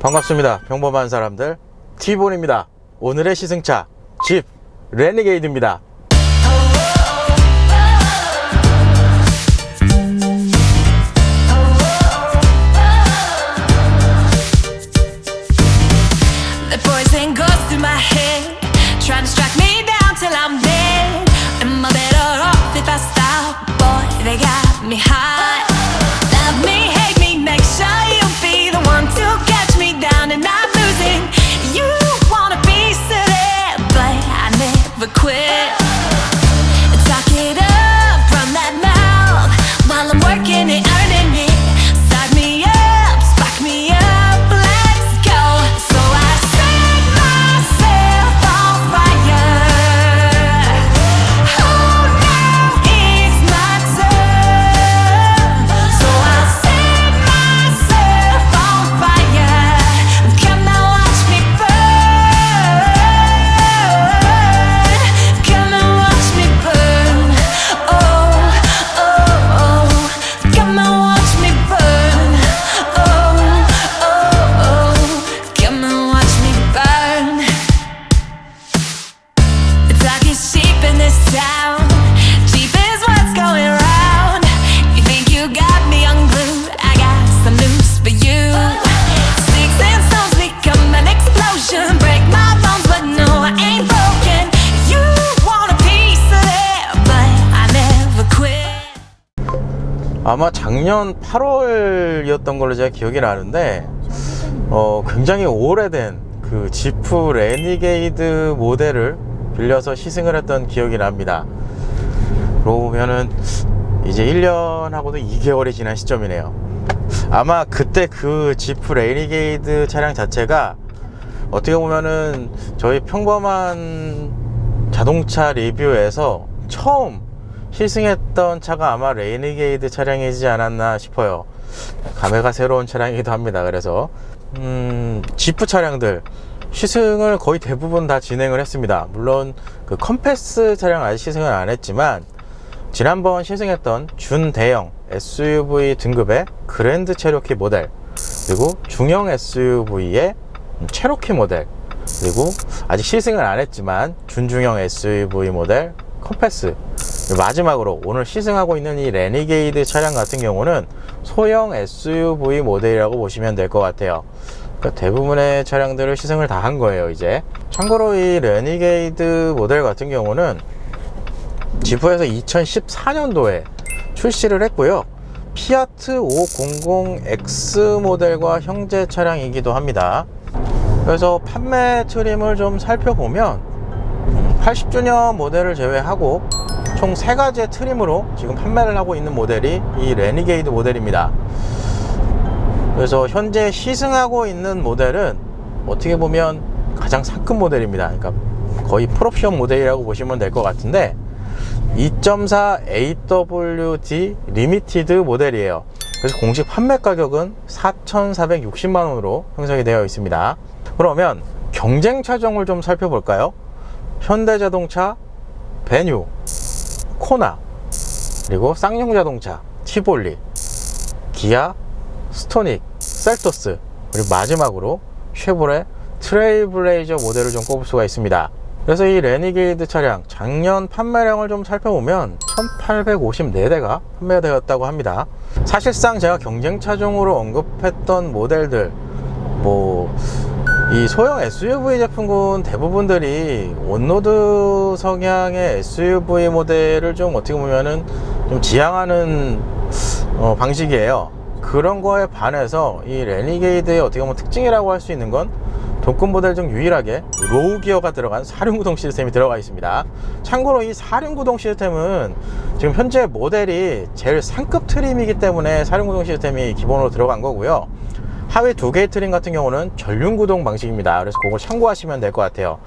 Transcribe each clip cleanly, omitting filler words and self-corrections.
반갑습니다. 평범한 사람들 T본입니다. 오늘의 시승차 집 레니게이드입니다. 아마 작년 8월이었던 걸로 제가 기억이 나는데 굉장히 오래된 그 지프 레니게이드 모델을 빌려서 시승을 했던 기억이 납니다. 그러고 보면은 이제 1년하고도 2개월이 지난 시점이네요. 아마 그때 그 지프 레니게이드 차량 자체가 어떻게 보면은 저희 평범한 자동차 리뷰에서 처음 시승했던 차가 아마 레니게이드 차량이지 않았나 싶어요. 감회가 새로운 차량이기도 합니다. 그래서 지프 차량들 시승을 거의 대부분 다 진행을 했습니다. 물론 그 컴패스 차량 아직 시승을 안 했지만 지난번 시승했던 준대형 SUV 등급의 그랜드 체로키 모델, 그리고 중형 SUV의 체로키 모델, 그리고 아직 시승을 안 했지만 준중형 SUV 모델 컴패스, 마지막으로 오늘 시승하고 있는 이 레니게이드 차량 같은 경우는 소형 SUV 모델이라고 보시면 될 것 같아요. 그러니까 대부분의 차량들을 시승을 다 한 거예요. 이제 참고로 이 레니게이드 모델 같은 경우는 지프에서 2014년도에 출시를 했고요. 피아트 500X 모델과 형제 차량이기도 합니다. 그래서 판매 트림을 좀 살펴보면 80주년 모델을 제외하고 총 3가지의 트림으로 지금 판매를 하고 있는 모델이 이 레니게이드 모델입니다. 그래서 현재 시승하고 있는 모델은 어떻게 보면 가장 상급 모델입니다. 그러니까 거의 풀옵션 모델이라고 보시면 될 것 같은데 2.4 AWD 리미티드 모델이에요. 그래서 공식 판매 가격은 4,460만원으로 형성이 되어 있습니다. 그러면 경쟁 차종을 좀 살펴볼까요? 현대자동차 베뉴, 코나, 그리고 쌍용자동차 티볼리, 기아 스토닉, 셀토스, 그리고 마지막으로 쉐보레 트레일블레이저 모델을 좀 꼽을 수가 있습니다. 그래서 이 레니게이드 차량 작년 판매량을 좀 살펴보면 1854대가 판매되었다고 합니다. 사실상 제가 경쟁 차종으로 언급했던 모델들, 이 소형 SUV 제품군 대부분들이 온로드 성향의 SUV 모델을 좀 어떻게 보면은 좀 지향하는 방식이에요. 그런 거에 반해서 이 레니게이드의 어떻게 보면 특징이라고 할 수 있는 건 동급 모델 중 유일하게 로우 기어가 들어간 4륜구동 시스템이 들어가 있습니다. 참고로 이 4륜구동 시스템은 지금 현재 모델이 제일 상급 트림이기 때문에 4륜구동 시스템이 기본으로 들어간 거고요. 하위 2개의 트림 같은 경우는 전륜구동 방식입니다. 그래서 그걸 참고하시면 될 것 같아요.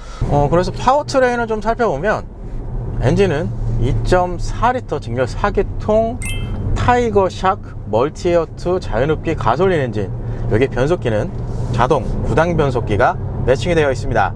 그래서 파워트레인을 좀 살펴보면 엔진은 2.4L 직렬 4기통 타이거 샥 멀티에어2 자연흡기 가솔린 엔진, 여기 변속기는 자동 9단 변속기가 매칭이 되어 있습니다.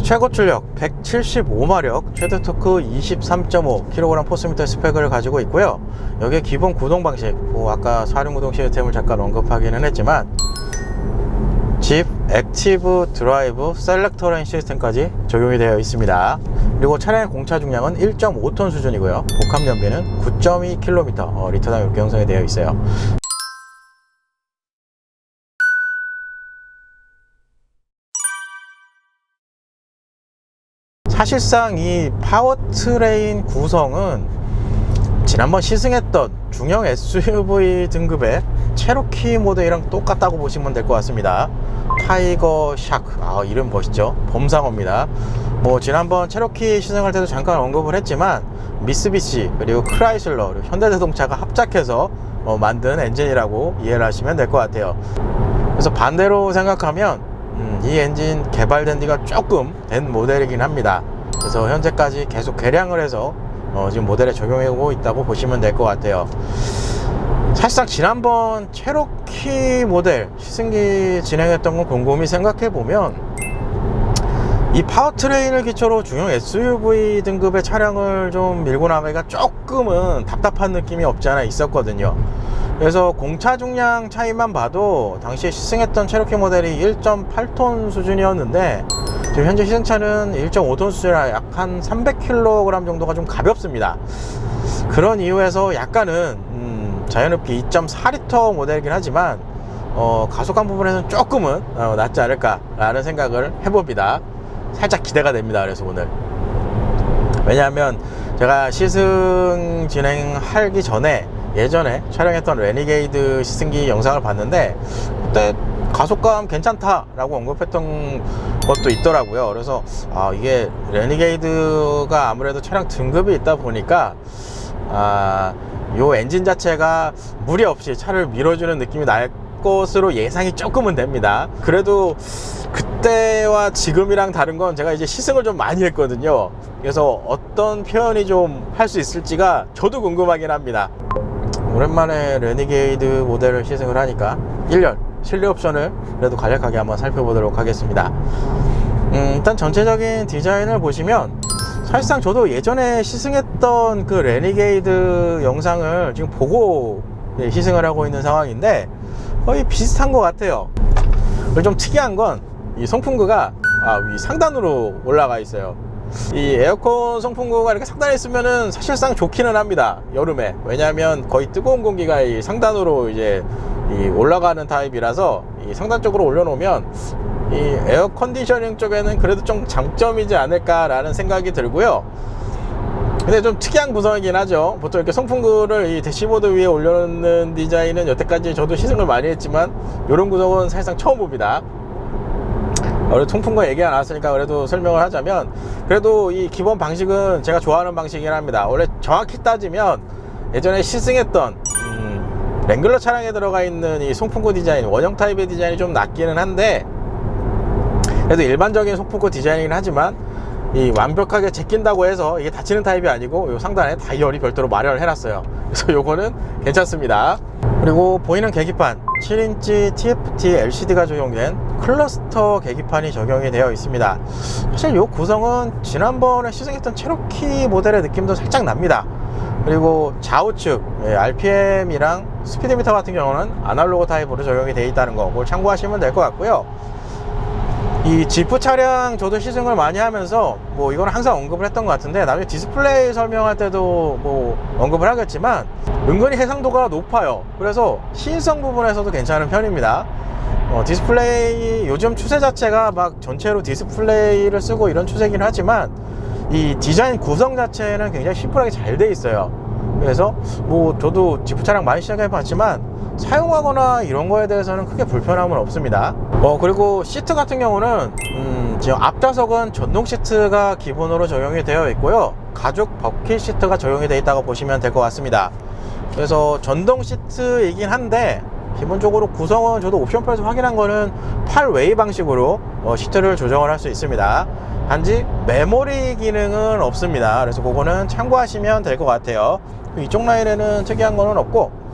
최고 출력 175마력, 최대 토크 23.5kg 포스미터 스펙을 가지고 있고요. 여기에 기본 구동 방식, 뭐 아까 사륜 구동 시스템을 잠깐 언급하기는 했지만 집 액티브 드라이브 셀렉터 레인 시스템까지 적용이 되어 있습니다. 그리고 차량의 공차 중량은 1.5톤 수준이고요. 복합 연비는 9.2km 리터당 이렇게 형성이 되어 있어요. 사실상 이 파워트레인 구성은 지난번 시승했던 중형 SUV 등급의 체로키 모델이랑 똑같다고 보시면 될 것 같습니다. 타이거 샤크, 이름 멋있죠? 범상어입니다. 뭐 지난번 체로키 시승할 때도 잠깐 언급을 했지만 미쓰비시 그리고 크라이슬러 그리고 현대자동차가 합작해서 만든 엔진이라고 이해를 하시면 될 것 같아요. 그래서 반대로 생각하면 이 엔진 개발된 지가 조금 된 모델이긴 합니다. 그래서 현재까지 계속 개량을 해서 지금 모델에 적용하고 있다고 보시면 될 것 같아요. 사실상 지난번 체로키 모델 시승기 진행했던 거 곰곰이 생각해 보면 이 파워트레인을 기초로 중형 SUV 등급의 차량을 좀 밀고 나가기가 조금은 답답한 느낌이 없지 않아 있었거든요. 그래서 공차 중량 차이만 봐도 당시에 시승했던 체로키 모델이 1.8톤 수준이었는데 지금 현재 시승차는 1.5톤 수준이라 약 한 300kg 정도가 좀 가볍습니다. 그런 이유에서 약간은 자연흡기 2.4L 모델이긴 하지만 가속감 부분에서는 조금은 낫지 않을까 라는 생각을 해봅니다. 살짝 기대가 됩니다. 그래서 오늘 왜냐하면 제가 시승 진행하기 전에 예전에 촬영했던 레니게이드 시승기 영상을 봤는데 그때 가속감 괜찮다 라고 언급했던 것도 있더라고요. 그래서 이게 레니게이드가 아무래도 차량 등급이 있다 보니까 요 엔진 자체가 무리 없이 차를 밀어주는 느낌이 날 것으로 예상이 조금은 됩니다. 그래도 그때와 지금이랑 다른 건 제가 이제 시승을 좀 많이 했거든요. 그래서 어떤 표현이 좀 할 수 있을지가 저도 궁금하긴 합니다. 오랜만에 레니게이드 모델을 시승을 하니까 1열 실내 옵션을 그래도 간략하게 한번 살펴보도록 하겠습니다. 일단 전체적인 디자인을 보시면 사실상 저도 예전에 시승했던 그 레니게이드 영상을 지금 보고 시승을 하고 있는 상황인데 거의 비슷한 것 같아요. 그리고 좀 특이한 건 이 송풍구가 위 상단으로 올라가 있어요. 이 에어컨 송풍구가 이렇게 상단에 있으면은 사실상 좋기는 합니다. 여름에. 왜냐하면 거의 뜨거운 공기가 이 상단으로 이제 올라가는 타입이라서 이 상단 쪽으로 올려놓으면 이 에어 컨디셔닝 쪽에는 그래도 좀 장점이지 않을까라는 생각이 들고요. 근데 좀 특이한 구성이긴 하죠. 보통 이렇게 송풍구를 이 대시보드 위에 올려놓는 디자인은 여태까지 저도 시승을 많이 했지만 이런 구성은 사실상 처음 봅니다. 그래도 송풍구 얘기가 나왔으니까 그래도 설명을 하자면 그래도 이 기본 방식은 제가 좋아하는 방식이긴 합니다. 원래 정확히 따지면 예전에 시승했던 랭글러 차량에 들어가 있는 이 송풍구 디자인, 원형 타입의 디자인이 좀 낫기는 한데 그래도 일반적인 송풍구 디자인이긴 하지만 이 완벽하게 제낀다고 해서 이게 닫히는 타입이 아니고 요 상단에 다이얼이 별도로 마련을 해놨어요. 그래서 요거는 괜찮습니다. 그리고 보이는 계기판 7인치 TFT LCD가 적용된 클러스터 계기판이 적용이 되어 있습니다. 사실 요 구성은 지난번에 시승했던 체로키 모델의 느낌도 살짝 납니다. 그리고 좌우측 RPM이랑 스피드미터 같은 경우는 아날로그 타입으로 적용이 되어 있다는 거 그걸 참고하시면 될 것 같고요. 이 지프 차량 저도 시승을 많이 하면서 뭐 이건 항상 언급을 했던 것 같은데 나중에 디스플레이 설명할 때도 뭐 언급을 하겠지만 은근히 해상도가 높아요. 그래서 시인성 부분에서도 괜찮은 편입니다. 디스플레이 요즘 추세 자체가 막 전체로 디스플레이를 쓰고 이런 추세긴 하지만 이 디자인 구성 자체는 굉장히 심플하게 잘 돼 있어요. 그래서 뭐 저도 지프 차량 많이 시작해 봤지만 사용하거나 이런 거에 대해서는 크게 불편함은 없습니다. 그리고 시트 같은 경우는 지금 앞좌석은 전동 시트가 기본으로 적용이 되어 있고요. 가죽 버킷 시트가 적용이 되어 있다고 보시면 될 것 같습니다. 그래서 전동 시트이긴 한데 기본적으로 구성은 저도 옵션표에서 확인한 거는 8웨이 방식으로 시트를 조정을 할 수 있습니다. 단지 메모리 기능은 없습니다. 그래서 그거는 참고하시면 될 것 같아요. 이쪽 라인에는 특이한 거는 없고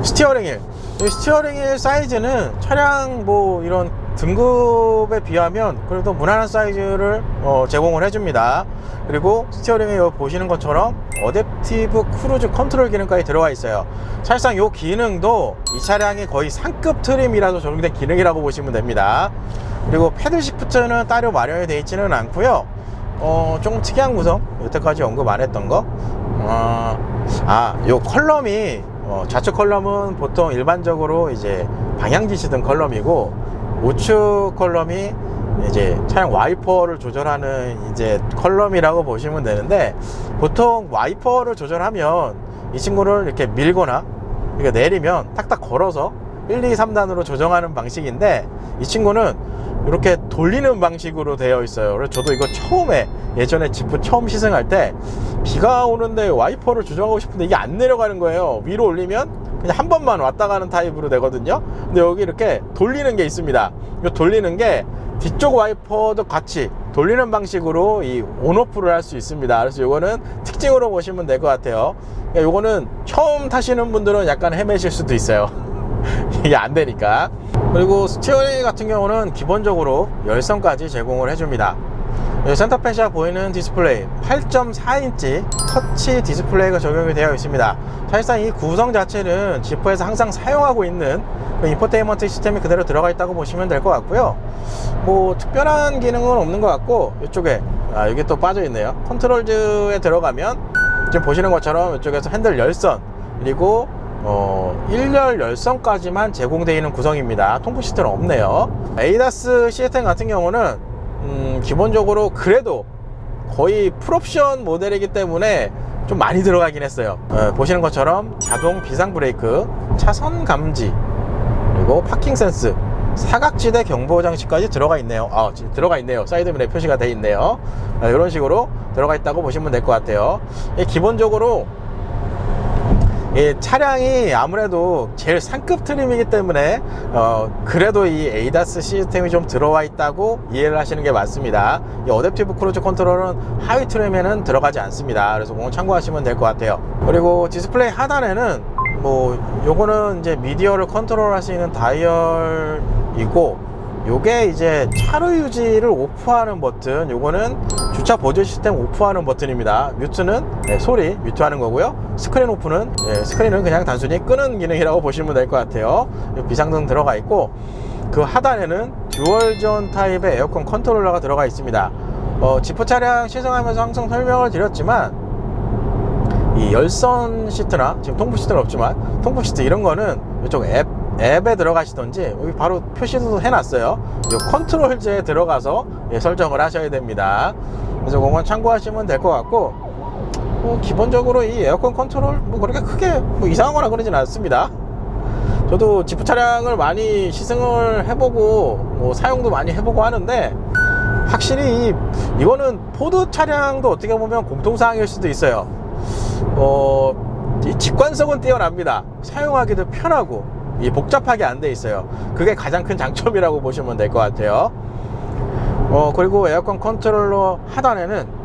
스티어링 휠 사이즈는 차량 뭐 이런 등급에 비하면 그래도 무난한 사이즈를 제공을 해줍니다. 그리고 스티어링에 보시는 것처럼 어댑티브 크루즈 컨트롤 기능까지 들어가 있어요. 사실상 이 기능도 이 차량이 거의 상급 트림이라도 적용된 기능이라고 보시면 됩니다. 그리고 패들 시프트는 따로 마련이 되어 있지는 않고요. 조금 특이한 구성, 여태까지 언급 안 했던 거, 요 컬럼이 좌측 컬럼은 보통 일반적으로 이제 방향지시 등 컬럼이고, 우측 컬럼이 이제 차량 와이퍼를 조절하는 이제 컬럼이라고 보시면 되는데, 보통 와이퍼를 조절하면 이 친구를 이렇게 밀거나 이렇게 내리면 탁탁 걸어서 1, 2, 3단으로 조정하는 방식인데, 이 친구는 이렇게 돌리는 방식으로 되어 있어요. 그래서 저도 이거 처음에, 예전에 지프 처음 시승할 때 비가 오는데 와이퍼를 조정하고 싶은데 이게 안 내려가는 거예요. 위로 올리면 그냥 한 번만 왔다 가는 타입으로 되거든요. 근데 여기 이렇게 돌리는 게 있습니다. 이 돌리는 게 뒤쪽 와이퍼도 같이 돌리는 방식으로 이 온오프를 할 수 있습니다. 그래서 이거는 특징으로 보시면 될 것 같아요. 이거는 처음 타시는 분들은 약간 헤매실 수도 있어요. 이게 안 되니까. 그리고 스티어링 같은 경우는 기본적으로 열선까지 제공을 해줍니다. 센터페시아 보이는 디스플레이 8.4인치 터치 디스플레이가 적용이 되어 있습니다. 사실상 이 구성 자체는 지프에서 항상 사용하고 있는 인포테인먼트 시스템이 그대로 들어가 있다고 보시면 될 것 같고요. 뭐 특별한 기능은 없는 것 같고, 이쪽에 여기 또 빠져 있네요. 컨트롤즈에 들어가면 지금 보시는 것처럼 이쪽에서 핸들 열선, 그리고 1열 열선까지만 제공되어 있는 구성입니다. 통풍 시스템은 없네요. 에이다스 시스템 같은 경우는 기본적으로 그래도 거의 풀옵션 모델이기 때문에 좀 많이 들어가긴 했어요. 보시는 것처럼 자동 비상 브레이크, 차선 감지, 그리고 파킹 센스, 사각지대 경보 장치까지 들어가 있네요. 들어가 있네요. 사이드미러에 표시가 되어 있네요. 이런 식으로 들어가 있다고 보시면 될 것 같아요. 기본적으로 이 차량이 아무래도 제일 상급 트림이기 때문에 그래도 이 에이다스 시스템이 좀 들어와 있다고 이해를 하시는 게 맞습니다. 이 어댑티브 크루즈 컨트롤은 하위 트림에는 들어가지 않습니다. 그래서 그건 참고하시면 될 것 같아요. 그리고 디스플레이 하단에는 요거는 이제 미디어를 컨트롤 할 수 있는 다이얼이고, 요게 이제 차로 유지를 오프하는 버튼, 요거는 주차 보조 시스템 오프하는 버튼입니다. 뮤트는 소리 뮤트하는 거고요. 스크린 오프는 스크린은 그냥 단순히 끄는 기능이라고 보시면 될 것 같아요. 비상등 들어가 있고, 그 하단에는 듀얼전 타입의 에어컨 컨트롤러가 들어가 있습니다. 지프 차량 시승하면서 항상 설명을 드렸지만, 이 열선 시트나 지금 통풍 시트는 없지만 통풍 시트 이런 거는 이쪽 앱에 들어가시던지, 여기 바로 표시도 해놨어요. 이 컨트롤즈에 들어가서 설정을 하셔야 됩니다. 그래서 그건 참고하시면 될 것 같고, 기본적으로 이 에어컨 컨트롤 그렇게 크게 이상하거나 그러진 않습니다. 저도 지프 차량을 많이 시승을 해보고 사용도 많이 해보고 하는데, 확실히 이거는 포드 차량도 어떻게 보면 공통사항일 수도 있어요. 이 직관성은 뛰어납니다. 사용하기도 편하고 복잡하게 안 돼 있어요. 그게 가장 큰 장점이라고 보시면 될 것 같아요. 그리고 에어컨 컨트롤러 하단에는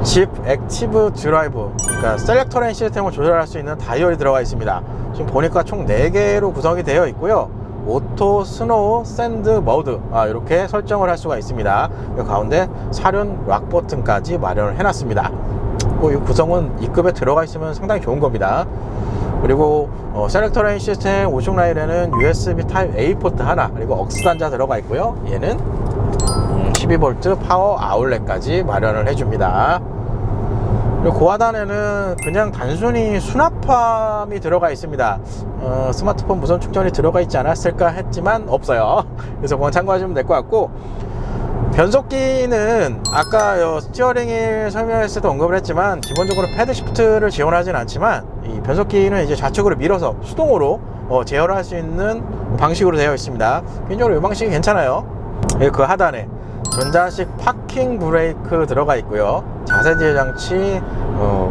집 액티브 드라이브, 그러니까 셀렉터 레인 시스템을 조절할 수 있는 다이얼이 들어가 있습니다. 지금 보니까 총 4개로 구성이 되어 있고요. 오토, 스노우, 샌드, 머드, 이렇게 설정을 할 수가 있습니다. 이 가운데 사륜 락 버튼까지 마련을 해놨습니다. 이 구성은 E급에 들어가 있으면 상당히 좋은 겁니다. 그리고 셀렉터 레인 시스템 우측 라인에는 USB 타입 A 포트 하나, 그리고 억스 단자 들어가 있고요. 얘는 12V 파워 아울렛까지 마련을 해줍니다. 그리고 그 하단에는 그냥 단순히 수납함이 들어가 있습니다. 스마트폰 무선 충전이 들어가 있지 않았을까 했지만 없어요. 그래서 그건 참고하시면 될 것 같고, 변속기는 아까 스티어링을 설명했을 때 언급을 했지만, 기본적으로 패드 시프트를 지원하진 않지만, 이 변속기는 이제 좌측으로 밀어서 수동으로 제어를 할 수 있는 방식으로 되어 있습니다. 개인적으로 이 방식이 괜찮아요. 그 하단에 전자식 파킹 브레이크 들어가 있고요. 자세지휘 장치,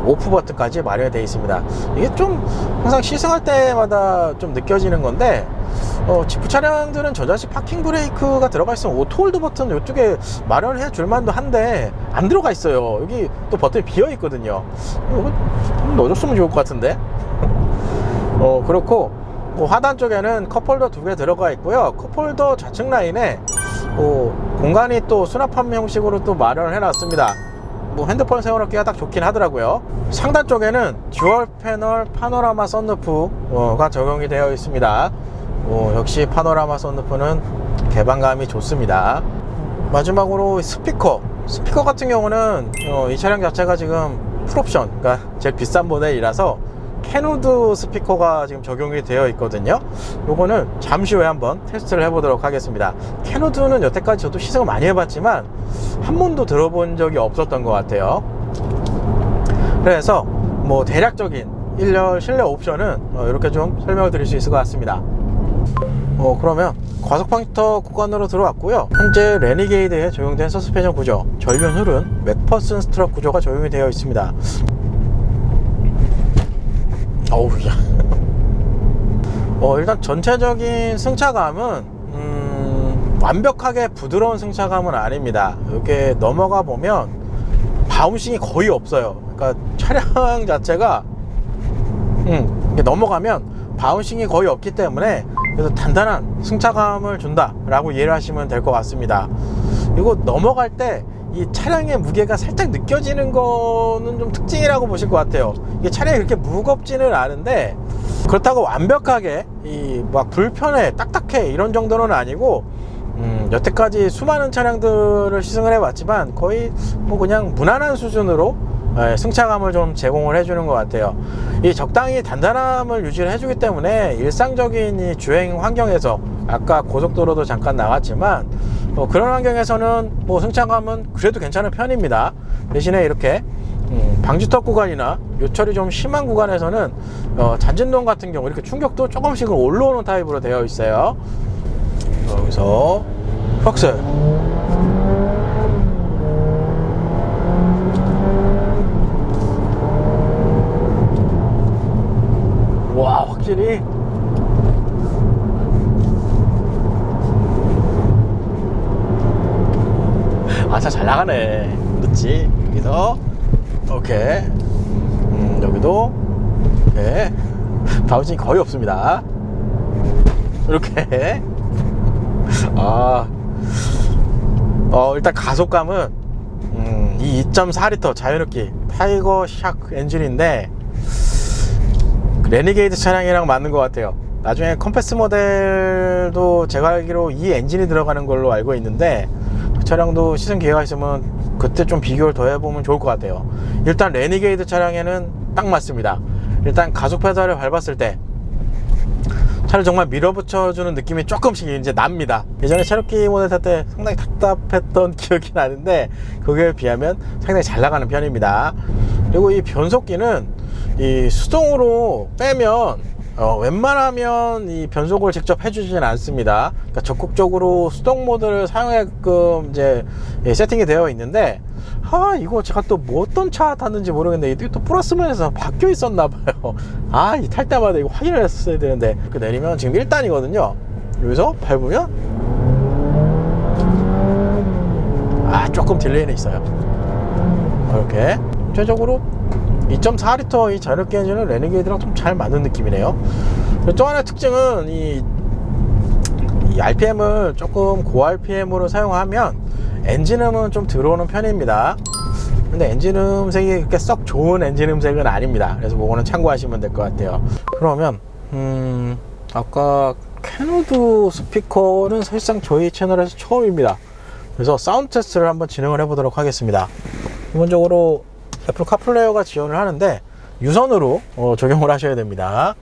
오프 버튼까지 마련이 되어 있습니다. 이게 좀 항상 시승할 때마다 좀 느껴지는 건데, 지프 차량들은 전자식 파킹 브레이크가 들어가 있으면 오토 홀드 버튼 이쪽에 마련을 해줄 만도 한데 안 들어가 있어요. 여기 또 버튼이 비어 있거든요. 이거 좀 넣어줬으면 좋을 것 같은데. 그렇고 하단 쪽에는 컵홀더 2개 들어가 있고요. 컵홀더 좌측 라인에 공간이 또 수납함 형식으로 또 마련을 해놨습니다. 핸드폰 세워놓기가 딱 좋긴 하더라고요. 상단 쪽에는 듀얼 패널 파노라마 썬루프가 적용이 되어 있습니다. 역시 파노라마 썬루프는 개방감이 좋습니다. 마지막으로 스피커 같은 경우는 이 차량 자체가 지금 풀옵션, 그러니까 제일 비싼 모델이라서 캐노드 스피커가 지금 적용이 되어 있거든요. 요거는 잠시 후에 한번 테스트를 해보도록 하겠습니다. 캐노드는 여태까지 저도 시승을 많이 해봤지만 한 번도 들어본 적이 없었던 것 같아요. 그래서 대략적인 1열 실내 옵션은 이렇게 좀 설명을 드릴 수 있을 것 같습니다. 그러면 과속 방지턱 구간으로 들어왔고요. 현재 레니게이드에 적용된 서스펜션 구조, 전륜 휠은 맥퍼슨 스트럭 구조가 적용이 되어 있습니다. 어우야. 일단 전체적인 승차감은 완벽하게 부드러운 승차감은 아닙니다. 이렇게 넘어가 보면 바운싱이 거의 없어요. 그러니까 차량 자체가 이렇게 넘어가면 바운싱이 거의 없기 때문에 그래서 단단한 승차감을 준다 라고 이해를 하시면 될 것 같습니다. 그리고 넘어갈 때 이 차량의 무게가 살짝 느껴지는 거는 좀 특징이라고 보실 것 같아요. 이게 차량이 그렇게 무겁지는 않은데 그렇다고 완벽하게 막 불편해 딱딱해 이런 정도는 아니고, 여태까지 수많은 차량들을 시승을 해봤지만 거의 그냥 무난한 수준으로 승차감을 좀 제공을 해주는 것 같아요. 이 적당히 단단함을 유지를 해주기 때문에 일상적인 이 주행 환경에서, 아까 고속도로도 잠깐 나갔지만 그런 환경에서는 승차감은 그래도 괜찮은 편입니다. 대신에 이렇게 방지턱 구간이나 요철이 좀 심한 구간에서는 잔진동 같은 경우 이렇게 충격도 조금씩은 올라오는 타입으로 되어 있어요. 여기서 퍽스 와, 확실히 차 잘 나가네. 그렇지. 여기서 오케이. 여기도 오케이. 바운싱이 거의 없습니다. 이렇게. 일단 가속감은 이 2.4L 자연흡기 타이거 샥 엔진인데 레니게이드 차량이랑 맞는 것 같아요. 나중에 컴패스 모델도 제가 알기로 이 엔진이 들어가는 걸로 알고 있는데 그 차량도 시승 기회가 있으면 그때 좀 비교를 더 해보면 좋을 것 같아요. 일단 레니게이드 차량에는 딱 맞습니다. 일단 가속 페달을 밟았을 때 차를 정말 밀어붙여주는 느낌이 조금씩 이제 납니다. 예전에 체로키 모델 탈 때 상당히 답답했던 기억이 나는데 그거에 비하면 상당히 잘 나가는 편입니다. 그리고 이 변속기는 이 수동으로 빼면 웬만하면 이 변속을 직접 해주지는 않습니다. 그러니까 적극적으로 수동 모드를 사용하게끔 이제 세팅이 되어 있는데, 이거 제가 또 어떤 차 탔는지 모르겠는데 이게 또 플러스면에서 바뀌어 있었나 봐요. 이 탈 때마다 이거 확인을 했어야 되는데. 내리면 지금 1단이거든요 여기서 밟으면 조금 딜레이는 있어요. 이렇게 전체적으로 2.4L 이 자력기 엔진은 레니게이드랑 좀 잘 맞는 느낌이네요. 또 하나의 특징은 이 RPM을 조금 고 RPM으로 사용하면 엔진음은 좀 들어오는 편입니다. 근데 엔진 음색이 그렇게 썩 좋은 엔진 음색은 아닙니다. 그래서 그거는 참고하시면 될 것 같아요. 그러면 아까 캐노드 스피커는 사실상 저희 채널에서 처음입니다. 그래서 사운드 테스트를 한번 진행을 해보도록 하겠습니다. 기본적으로 애플 카플레이어가 지원을 하는데 유선으로 적용을 하셔야 됩니다.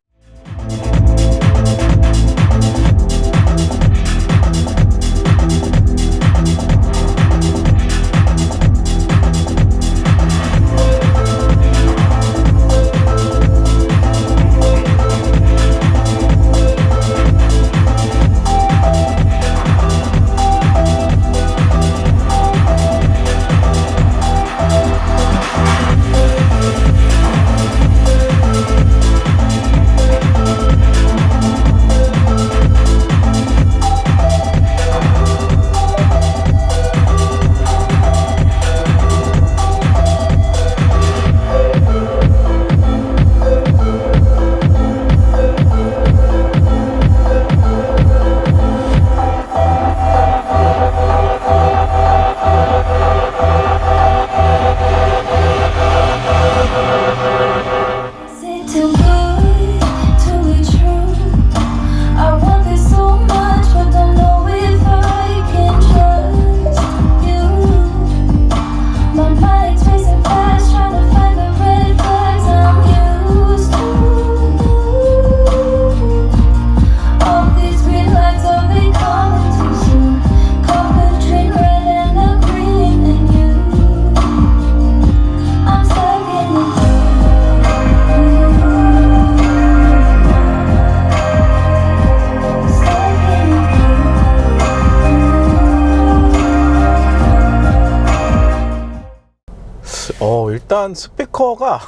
일단 스피커가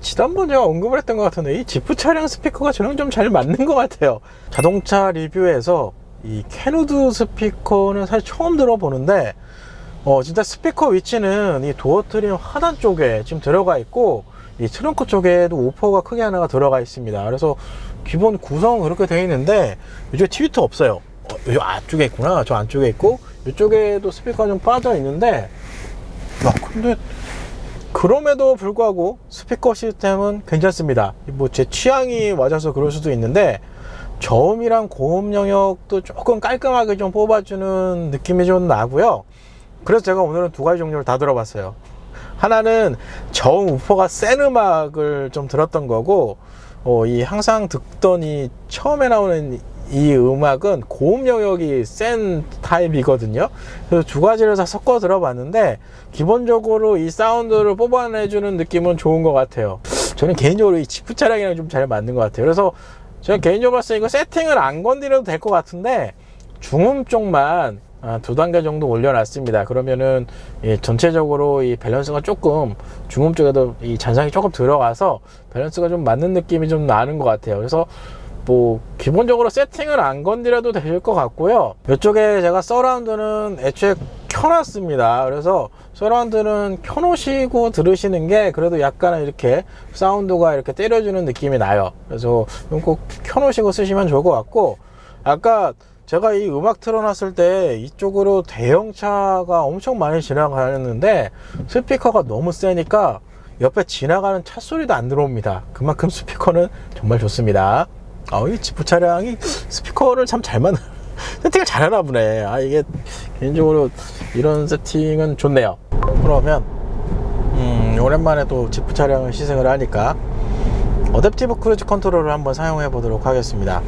지난번 제가 언급을 했던 것 같은데 이 지프 차량 스피커가 저는 좀 잘 맞는 것 같아요. 자동차 리뷰에서 이 캐누드 스피커는 사실 처음 들어보는데 진짜 스피커 위치는 이 도어 트림 하단 쪽에 지금 들어가 있고 이 트렁크 쪽에도 우퍼가 크게 하나가 들어가 있습니다. 그래서 기본 구성은 그렇게 되어 있는데 이쪽에 TV도 없어요. 이 안쪽에 있구나. 저 안쪽에 있고 이쪽에도 스피커가 좀 빠져 있는데 근데 그럼에도 불구하고 스피커 시스템은 괜찮습니다. 뭐 제 취향이 맞아서 그럴 수도 있는데 저음이랑 고음 영역도 조금 깔끔하게 좀 뽑아주는 느낌이 좀 나고요. 그래서 제가 오늘은 두 가지 종류를 다 들어봤어요. 하나는 저음 우퍼가 센 음악을 좀 들었던 거고 이 항상 듣던 이 처음에 나오는 이 음악은 고음 영역이 센 타입이거든요. 그래서 두 가지를 다 섞어 들어봤는데 기본적으로 이 사운드를 뽑아내주는 느낌은 좋은 것 같아요. 저는 개인적으로 이 지프 차량이랑 좀 잘 맞는 것 같아요. 그래서 제가 개인적으로 봤을 때 이거 세팅을 안 건드려도 될 것 같은데 중음 쪽만 두 단계 정도 올려놨습니다. 그러면은 전체적으로 이 밸런스가 조금 중음 쪽에도 이 잔상이 조금 들어가서 밸런스가 좀 맞는 느낌이 좀 나는 것 같아요. 그래서 뭐 기본적으로 세팅을 안 건드려도 될 것 같고요. 이쪽에 제가 서라운드는 애초에 켜놨습니다. 그래서 서라운드는 켜놓으시고 들으시는 게 그래도 약간은 이렇게 사운드가 이렇게 때려주는 느낌이 나요. 그래서 꼭 켜놓으시고 쓰시면 좋을 것 같고, 아까 제가 이 음악 틀어놨을 때 이쪽으로 대형차가 엄청 많이 지나가는데 스피커가 너무 세니까 옆에 지나가는 차 소리도 안 들어옵니다. 그만큼 스피커는 정말 좋습니다. 이 지프 차량이 스피커를 참 잘 만든 세팅을 잘 하나 보네. 이게 개인적으로 이런 세팅은 좋네요. 그러면 오랜만에 또 지프 차량을 시승을 하니까 어댑티브 크루즈 컨트롤을 한번 사용해 보도록 하겠습니다.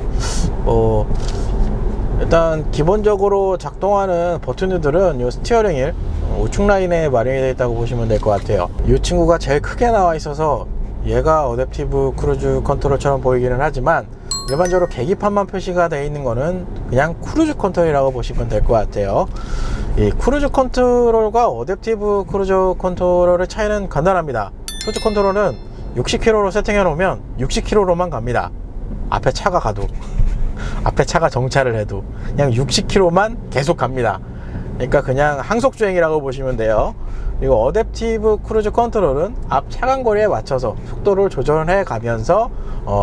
일단 기본적으로 작동하는 버튼들은 이 스티어링 휠 우측 라인에 마련이 되어 있다고 보시면 될 것 같아요. 이 친구가 제일 크게 나와 있어서 얘가 어댑티브 크루즈 컨트롤처럼 보이기는 하지만 일반적으로 계기판만 표시가 되어 있는 거는 그냥 크루즈 컨트롤이라고 보시면 될 것 같아요. 이 크루즈 컨트롤과 어댑티브 크루즈 컨트롤의 차이는 간단합니다. 크루즈 컨트롤은 60km로 세팅해 놓으면 60km로만 갑니다. 앞에 차가 가도 앞에 차가 정차를 해도 그냥 60km만 계속 갑니다. 그러니까 그냥 항속주행이라고 보시면 돼요. 그리고 어댑티브 크루즈 컨트롤은 앞 차간거리에 맞춰서 속도를 조절해 가면서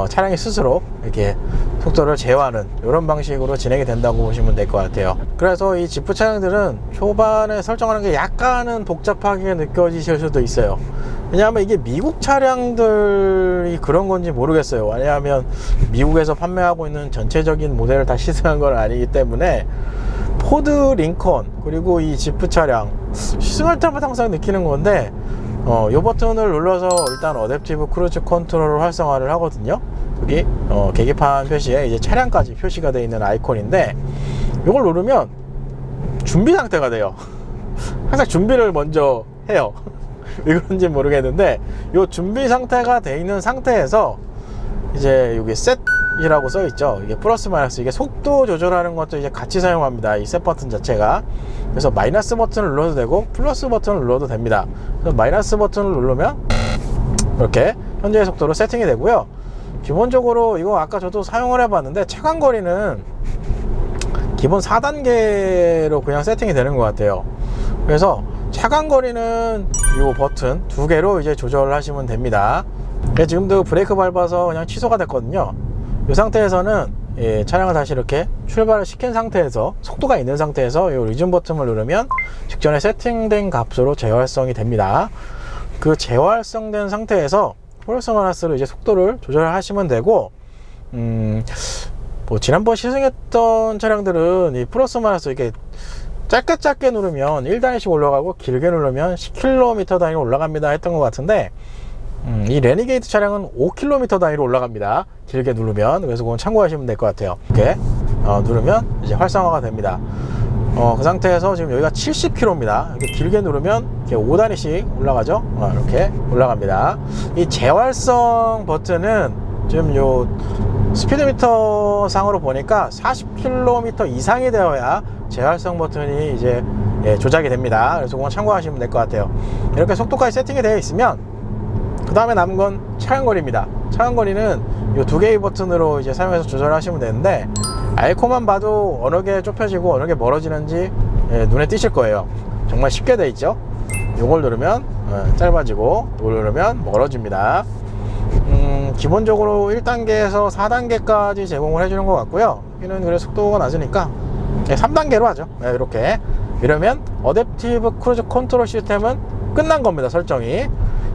차량이 스스로 이렇게 속도를 제어하는 이런 방식으로 진행이 된다고 보시면 될 것 같아요. 그래서 이 지프 차량들은 초반에 설정하는 게 약간은 복잡하게 느껴지실 수도 있어요. 왜냐하면 이게 미국 차량들이 그런 건지 모르겠어요. 왜냐하면 미국에서 판매하고 있는 전체적인 모델을 다 시승한 건 아니기 때문에 포드 링컨 그리고 이 지프 차량 시승할 때마다 항상 느끼는 건데 이 버튼을 눌러서 일단 어댑티브 크루즈 컨트롤을 활성화를 하거든요. 여기 계기판 표시에 이제 차량까지 표시가 되어 있는 아이콘인데 이걸 누르면 준비 상태가 돼요. 항상 준비를 먼저 해요. 왜 그런지 모르겠는데 이 준비 상태가 되어 있는 상태에서 이제 여기 셋이라고 써 있죠. 이게 플러스 마이너스, 이게 속도 조절하는 것도 이제 같이 사용합니다. 이 셋 버튼 자체가. 그래서 마이너스 버튼을 눌러도 되고 플러스 버튼을 눌러도 됩니다. 그래서 마이너스 버튼을 누르면 이렇게 현재의 속도로 세팅이 되고요. 기본적으로 이거 아까 저도 사용을 해봤는데 차간거리는 기본 4단계로 그냥 세팅이 되는 것 같아요. 그래서 차간거리는 이 버튼 두 개로 이제 조절을 하시면 됩니다. 지금도 브레이크 밟아서 그냥 취소가 됐거든요. 이 상태에서는 차량을 다시 이렇게 출발을 시킨 상태에서 속도가 있는 상태에서 이 리즘 버튼을 누르면 직전에 세팅된 값으로 재활성이 됩니다. 그 재활성된 상태에서 플러스 마이너스로 이제 속도를 조절하시면 되고, 뭐 지난번 시승했던 차량들은 이 플러스 마이너스 이렇게 짧게 누르면 1단위씩 올라가고 길게 누르면 10km 단위로 올라갑니다 했던 것 같은데, 이 레니게이트 차량은 5km 단위로 올라갑니다. 길게 누르면. 그래서 그건 참고하시면 될 것 같아요. 이렇게 누르면 이제 활성화가 됩니다. 그 상태에서 지금 여기가 70km입니다. 이렇게 길게 누르면 이렇게 5단위씩 올라가죠. 이렇게 올라갑니다. 이 재활성 버튼은 지금 요 스피드미터 상으로 보니까 40km 이상이 되어야 재활성 버튼이 이제 조작이 됩니다. 그래서 그건 참고하시면 될 것 같아요. 이렇게 속도까지 세팅이 되어 있으면 그 다음에 남은 건 차간거리입니다. 차간거리는 이 두 개의 버튼으로 이제 사용해서 조절하시면 되는데, 아이콘만 봐도 어느 게 좁혀지고 어느 게 멀어지는지 눈에 띄실 거예요. 정말 쉽게 되어 있죠. 요걸 누르면 짧아지고, 요걸 누르면 멀어집니다. 기본적으로 1단계에서 4단계까지 제공을 해주는 것 같고요. 여기는 그래 속도가 낮으니까 3단계로 하죠. 이렇게. 이러면 어댑티브 크루즈 컨트롤 시스템은 끝난 겁니다. 설정이.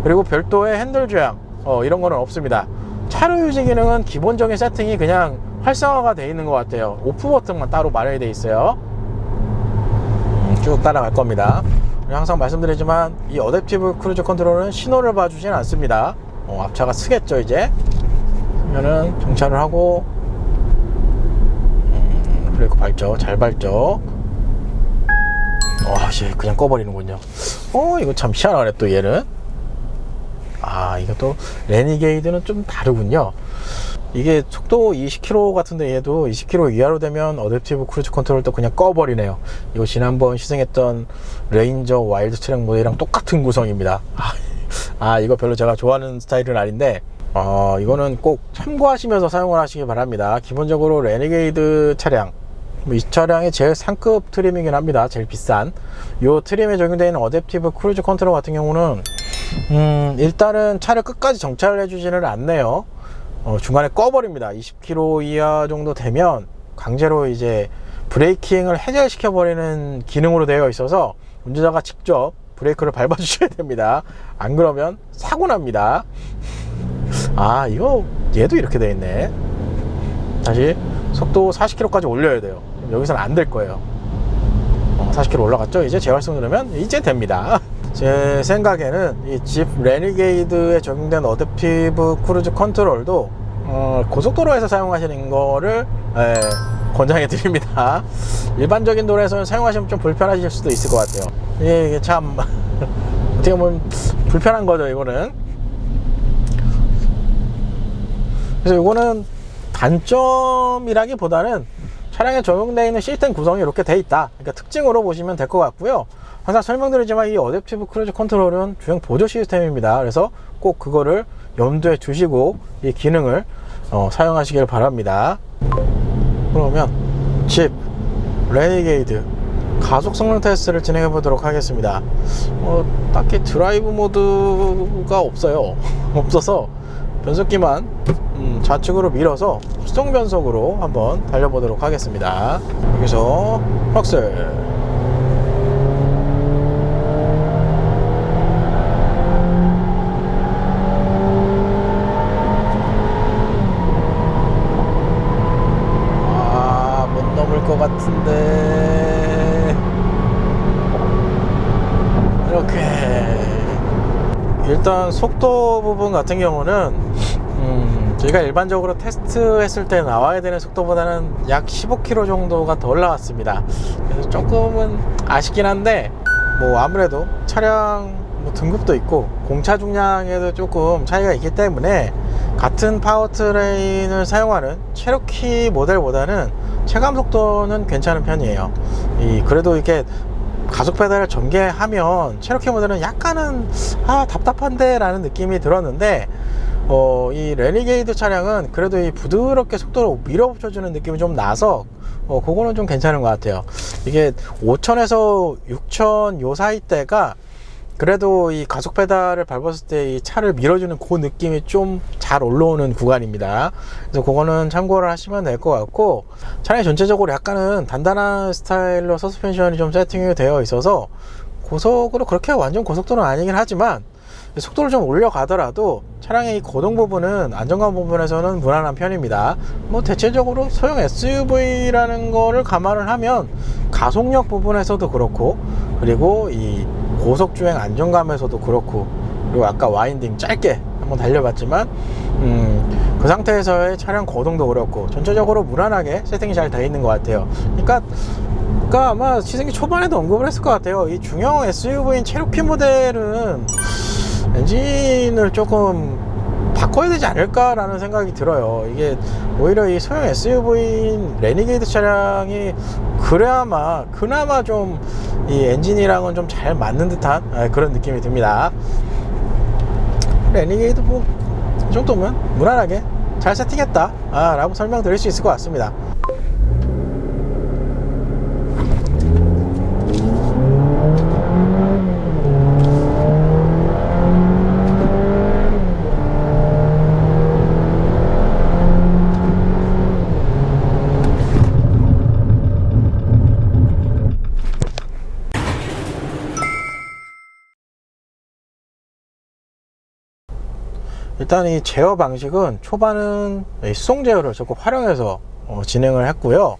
그리고 별도의 핸들 조향 이런 거는 없습니다. 차로 유지 기능은 기본적인 세팅이 그냥 활성화가 되어 있는 것 같아요. 오프 버튼만 따로 마련이 되어 있어요. 쭉 따라갈 겁니다. 항상 말씀드리지만 이 어댑티브 크루즈 컨트롤은 신호를 봐주진 않습니다. 앞차가 쓰겠죠. 이제 그러면은 정차를 하고 브레이크 밟죠. 잘 밟죠. 그냥 꺼버리는군요. 이거 참 희한하네. 또 얘는 이것도 레니게이드는 좀 다르군요. 이게 속도 20km 같은데 얘도 20km 이하로 되면 어댑티브 크루즈 컨트롤도 그냥 꺼버리네요. 이거 지난번 시승했던 레인저 와일드 트랙 모델이랑 똑같은 구성입니다. 이거 별로 제가 좋아하는 스타일은 아닌데 이거는 꼭 참고하시면서 사용을 하시기 바랍니다. 기본적으로 레니게이드 차량, 이 차량이 제일 상급 트림이긴 합니다. 제일 비싼 이 트림에 적용되어 있는 어댑티브 크루즈 컨트롤 같은 경우는 일단은 차를 끝까지 정차를 해주지는 않네요. 중간에 꺼버립니다. 20km 이하 정도 되면 강제로 이제 브레이킹을 해제시켜 버리는 기능으로 되어 있어서 운전자가 직접 브레이크를 밟아 주셔야 됩니다. 안 그러면 사고 납니다. 이거 얘도 이렇게 되어 있네. 다시 속도 40km까지 올려야 돼요. 여기서는 안 될 거예요. 40km 올라갔죠? 이제 재활성 누르면 이제 됩니다. 제 생각에는 이 집 레니게이드에 적용된 어댑티브 크루즈 컨트롤도 고속도로에서 사용하시는 거를 권장해 드립니다. 일반적인 도로에서는 사용하시면 좀 불편하실 수도 있을 것 같아요. 이게 참 어떻게 보면 불편한 거죠. 이거는. 그래서 이거는 단점이라기보다는 차량에 적용되어 있는 시스템 구성이 이렇게 돼 있다. 그러니까 특징으로 보시면 될 것 같고요. 항상 설명드리지만 이 어댑티브 크루즈 컨트롤은 주행 보조 시스템입니다. 그래서 꼭 그거를 염두에 두시고 이 기능을 사용하시길 바랍니다. 그러면 집 레니게이드 가속 성능 테스트를 진행해 보도록 하겠습니다. 딱히 드라이브 모드가 없어요. 없어서 변속기만 좌측으로 밀어서 수동 변속으로 한번 달려보도록 하겠습니다. 여기서 확셀, 못 넘을 것 같은데. 이렇게 일단 속도 부분 같은 경우는 저희가 일반적으로 테스트했을 때 나와야 되는 속도보다는 약 15km 정도가 덜 나왔습니다. 그래서 조금은 아쉽긴 한데 아무래도 차량 등급도 있고 공차 중량에도 조금 차이가 있기 때문에 같은 파워트레인을 사용하는 체로키 모델보다는 체감 속도는 괜찮은 편이에요. 그래도 이렇게 가속 페달을 전개하면 체로키 모델은 약간은 답답한데 라는 느낌이 들었는데 이 레니게이드 차량은 그래도 이 부드럽게 속도를 밀어붙여주는 느낌이 좀 나서 그거는 좀 괜찮은 것 같아요. 이게 5000에서 6000 요 사이 때가 그래도 이 가속 페달을 밟았을 때 이 차를 밀어주는 그 느낌이 좀 잘 올라오는 구간입니다. 그래서 그거는 참고를 하시면 될 것 같고, 차량이 전체적으로 약간은 단단한 스타일로 서스펜션이 좀 세팅이 되어 있어서 고속으로 그렇게 완전 고속도로는 아니긴 하지만 속도를 좀 올려가더라도 차량의 이 고동 부분은 안정감 부분에서는 무난한 편입니다. 대체적으로 소형 SUV라는 거를 감안을 하면 가속력 부분에서도 그렇고, 그리고 이 고속주행 안정감에서도 그렇고, 그리고 아까 와인딩 짧게 한번 달려봤지만 그 상태에서의 차량 거동도 그렇고 전체적으로 무난하게 세팅이 잘 되어 있는 것 같아요. 그러니까 아마 시승기 초반에도 언급을 했을 것 같아요. 이 중형 SUV인 체로키 모델은 엔진을 조금 바꿔야 되지 않을까라는 생각이 들어요. 이게 오히려 이 소형 SUV인 레니게이드 차량이 그나마 좀 이 엔진이랑은 좀 잘 맞는 듯한 그런 느낌이 듭니다. 레니게이드 뭐 이 정도면 무난하게 잘 세팅했다 라고 설명드릴 수 있을 것 같습니다. 일단 이 제어 방식은 초반은 수동 제어를 적극 활용해서 진행을 했고요.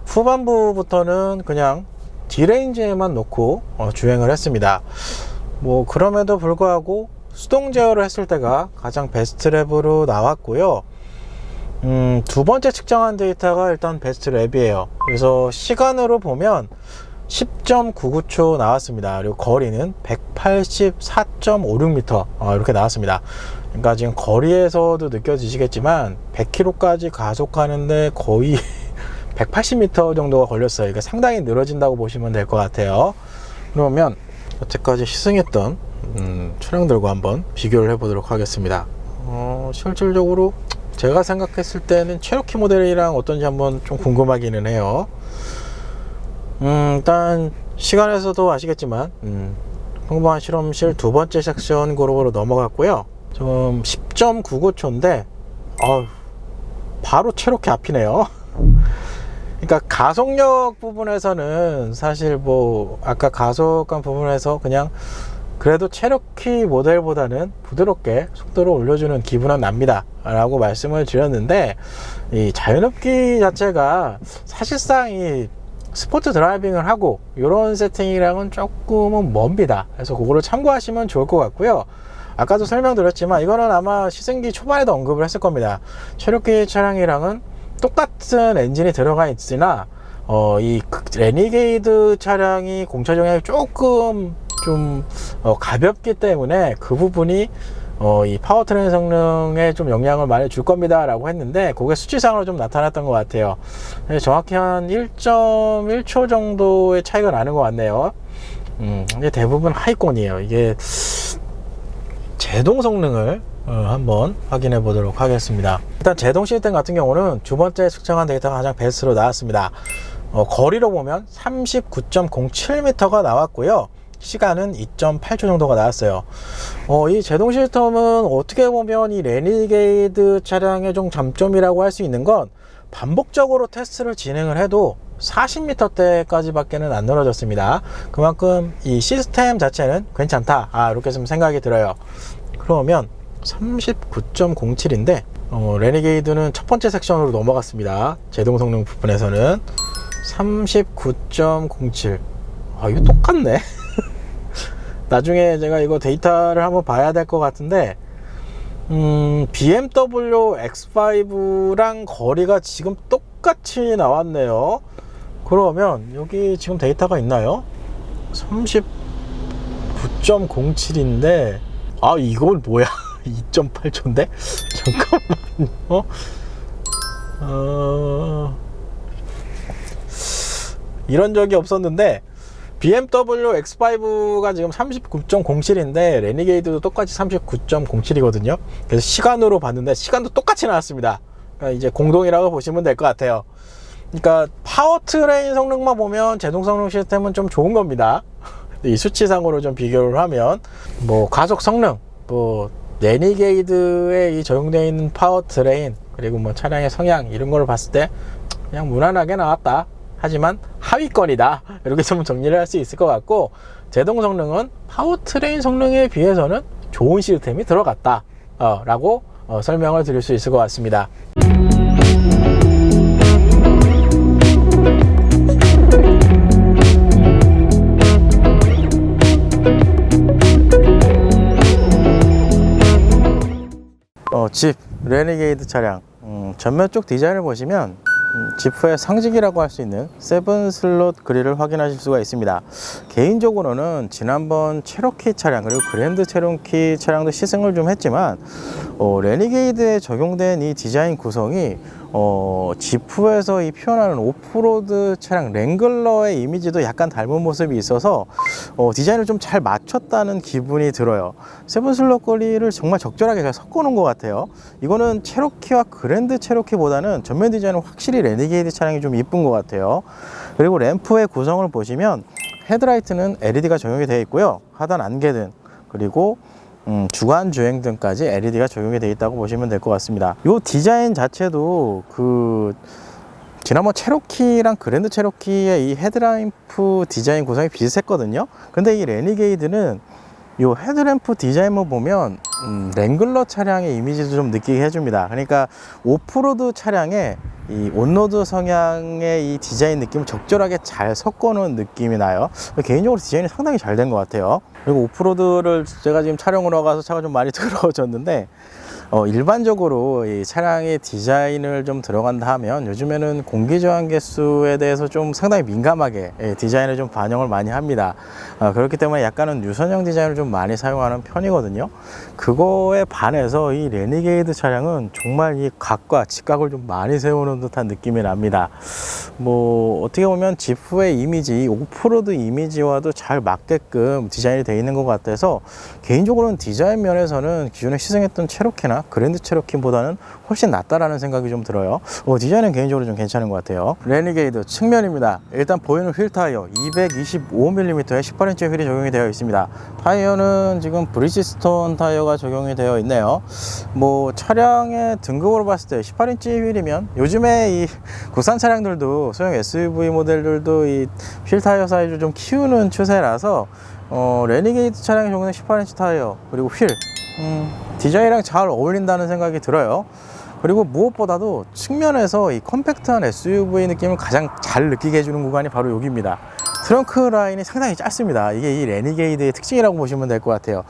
후반부부터는 그냥 D레인지에만 놓고 주행을 했습니다. 뭐 그럼에도 불구하고 수동 제어를 했을 때가 가장 베스트 랩으로 나왔고요. 두 번째 측정한 데이터가 일단 베스트 랩이에요. 그래서 시간으로 보면 10.99초 나왔습니다. 그리고 거리는 184.56m 이렇게 나왔습니다. 그러니까 지금 거리에서도 느껴지시겠지만 100km까지 가속하는데 거의 180m 정도가 걸렸어요. 그러니까 상당히 늘어진다고 보시면 될 것 같아요. 그러면 여태까지 시승했던 차량들과 한번 비교를 해 보도록 하겠습니다. 실질적으로 제가 생각했을 때는 체로키 모델이랑 어떤지 한번 좀 궁금하기는 해요. 일단 시간에서도 아시겠지만 평범한 실험실 두 번째 섹션 그룹으로 넘어갔고요. 좀 10.99초인데 바로 체로키 앞이네요. 그러니까 가속력 부분에서는 사실 뭐 아까 가속감 부분에서 그냥 그래도 체로키 모델보다는 부드럽게 속도를 올려주는 기분은 납니다 라고 말씀을 드렸는데, 이 자연흡기 자체가 사실상 이 스포츠 드라이빙을 하고 이런 세팅이랑은 조금은 멉니다. 그래서 그거를 참고하시면 좋을 것 같고요. 아까도 설명드렸지만 이거는 아마 시승기 초반에도 언급을 했을 겁니다. 체로키 차량이랑은 똑같은 엔진이 들어가 있으나 이 레니게이드 차량이 공차 정량이 조금 좀 가볍기 때문에 그 부분이 이 파워트레인 성능에 좀 영향을 많이 줄 겁니다 라고 했는데, 그게 수치상으로 좀 나타났던 것 같아요. 정확히 한 1.1초 정도의 차이가 나는 것 같네요. 이게 대부분 하위권이에요. 이게 제동 성능을 한번 확인해 보도록 하겠습니다. 일단 제동 시스템 같은 경우는 두 번째 측정한 데이터가 가장 베스트로 나왔습니다. 거리로 보면 39.07m가 나왔고요. 시간은 2.8초 정도가 나왔어요. 이 제동 시스템은 어떻게 보면 이 레니게이드 차량의 좀 장점이라고 할 수 있는 건 반복적으로 테스트를 진행을 해도 40m대까지 밖에는 안 늘어졌습니다. 그만큼 이 시스템 자체는 괜찮다 이렇게 좀 생각이 들어요. 그러면 39.07인데 레니게이드는 첫 번째 섹션으로 넘어갔습니다. 제동 성능 부분에서는 39.07. 이거 똑같네. 나중에 제가 이거 데이터를 한번 봐야 될 것 같은데, BMW X5랑 거리가 지금 똑같이 나왔네요. 그러면 여기 지금 데이터가 있나요? 39.07인데 이건 뭐야? 2.8초인데? 잠깐만요. 이런 적이 없었는데 BMW X5가 지금 39.07인데 레니게이드도 똑같이 39.07이거든요. 그래서 시간으로 봤는데 시간도 똑같이 나왔습니다. 그러니까 이제 공동이라고 보시면 될 것 같아요. 그러니까 파워트레인 성능만 보면 제동 성능 시스템은 좀 좋은 겁니다. 이 수치상으로 좀 비교를 하면 뭐 가속 성능, 뭐 레니게이드에 이 적용되어 있는 파워트레인, 그리고 뭐 차량의 성향 이런 걸 봤을 때 그냥 무난하게 나왔다. 하지만 하위권이다 이렇게 좀 정리를 할 수 있을 것 같고, 제동 성능은 파워트레인 성능에 비해서는 좋은 시스템이 들어갔다 라고 설명을 드릴 수 있을 것 같습니다. 집 레니게이드 차량 전면 쪽 디자인을 보시면 지프의 상징이라고 할 수 있는 7슬롯 그릴을 확인하실 수가 있습니다. 개인적으로는 지난번 체로키 차량 그리고 그랜드 체로키 차량도 시승을 좀 했지만 레니게이드에 적용된 이 디자인 구성이 지프에서 이 표현하는 오프로드 차량 랭글러의 이미지도 약간 닮은 모습이 있어서 디자인을 좀 잘 맞췄다는 기분이 들어요. 7슬롯 거리를 정말 적절하게 잘 섞어 놓은 것 같아요. 이거는 체로키와 그랜드 체로키보다는 전면 디자인은 확실히 레니게이드 차량이 좀 이쁜 것 같아요. 그리고 램프의 구성을 보시면 헤드라이트는 LED가 적용이 되어 있고요. 하단 안개등 그리고 주간 주행등까지 LED가 적용이 되어 있다고 보시면 될 것 같습니다. 이 디자인 자체도 지난번 체로키랑 그랜드 체로키의 이 헤드램프 디자인 구성이 비슷했거든요. 근데 이 레니게이드는 이 헤드램프 디자인만 보면 랭글러 차량의 이미지도 좀 느끼게 해줍니다. 그러니까 오프로드 차량에 이 온로드 성향의 이 디자인 느낌을 적절하게 잘 섞어 놓은 느낌이 나요. 개인적으로 디자인이 상당히 잘 된 것 같아요. 그리고 오프로드를 제가 지금 촬영으로 가서 차가 좀 많이 더러워졌는데 일반적으로 이 차량의 디자인을 좀 들어간다 하면 요즘에는 공기저항 개수에 대해서 좀 상당히 민감하게 디자인을 좀 반영을 많이 합니다. 그렇기 때문에 약간은 유선형 디자인을 좀 많이 사용하는 편이거든요. 그거에 반해서 이 레니게이드 차량은 정말 이 각과 직각을 좀 많이 세우는 듯한 느낌이 납니다. 어떻게 보면 지프의 이미지, 오프로드 이미지와도 잘 맞게끔 디자인이 되어 있는 것 같아서 개인적으로는 디자인 면에서는 기존에 시승했던 체로키나 그랜드 체로키보다는 훨씬 낫다라는 생각이 좀 들어요. 디자인은 개인적으로 좀 괜찮은 것 같아요. 레니게이드 측면입니다. 일단 보이는 휠 타이어 225mm의 18인치 휠이 적용이 되어 있습니다. 타이어는 지금 브리지스톤 타이어가 적용이 되어 있네요. 차량의 등급으로 봤을 때 18인치 휠이면 요즘에 이 국산 차량들도 소형 SUV 모델들도 이 휠 타이어 사이즈를 좀 키우는 추세라서 레니게이드 차량의 경우는 18인치 타이어 그리고 휠 디자인이랑 잘 어울린다는 생각이 들어요. 그리고 무엇보다도 측면에서 이 컴팩트한 SUV 느낌을 가장 잘 느끼게 해주는 구간이 바로 여기입니다. 트렁크 라인이 상당히 짧습니다. 이게 이 레니게이드의 특징이라고 보시면 될 것 같아요.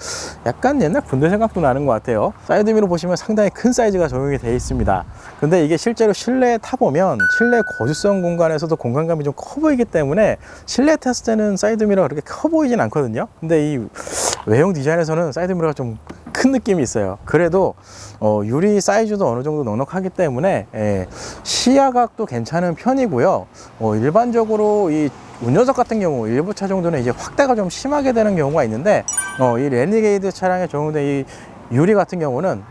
약간 옛날 군대 생각도 나는 것 같아요. 사이드미러 보시면 상당히 큰 사이즈가 적용이 되어 있습니다. 근데 이게 실제로 실내에 타보면 실내 거주성 공간에서도 공간감이 좀 커 보이기 때문에 실내에 탔을 때는 사이드미러가 그렇게 커 보이진 않거든요. 근데 이 외형 디자인에서는 사이드미러가 좀 큰 느낌이 있어요. 그래도 유리 사이즈도 어느 정도 넉넉하기 때문에 시야각도 괜찮은 편이고요. 일반적으로 이 운전석 같은 경우 일부 차 정도는 이제 확대가 좀 심하게 되는 경우가 있는데 이 레니게이드 차량에 적용된 이 유리 같은 경우는